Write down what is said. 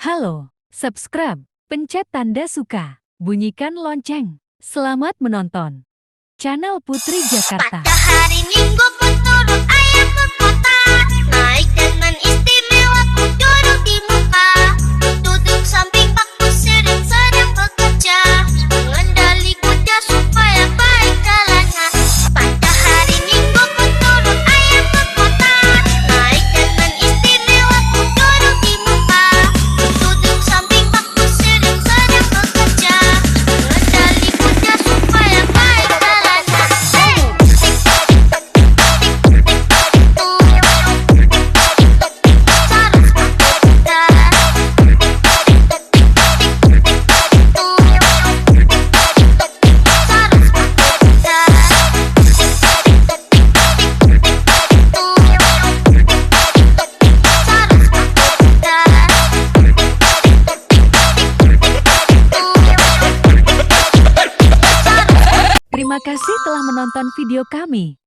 Halo, subscribe, pencet tanda suka, bunyikan lonceng. Selamat menonton channel Putri Jakarta. Pada hari Minggu ku turun ayah ke kota, naik dengan istimewa ku duduk di muka, duduk samping bakku sering-sering bekerja, mengendali kuda supaya baik jalannya. Pada hari Minggu ku turun ayah ke kota, naik dengan istimewa ku duduk di muka, duduk samping bakku sering-sering bekerja, mengendali kuda supaya baik jalannya. Terima kasih telah menonton video kami.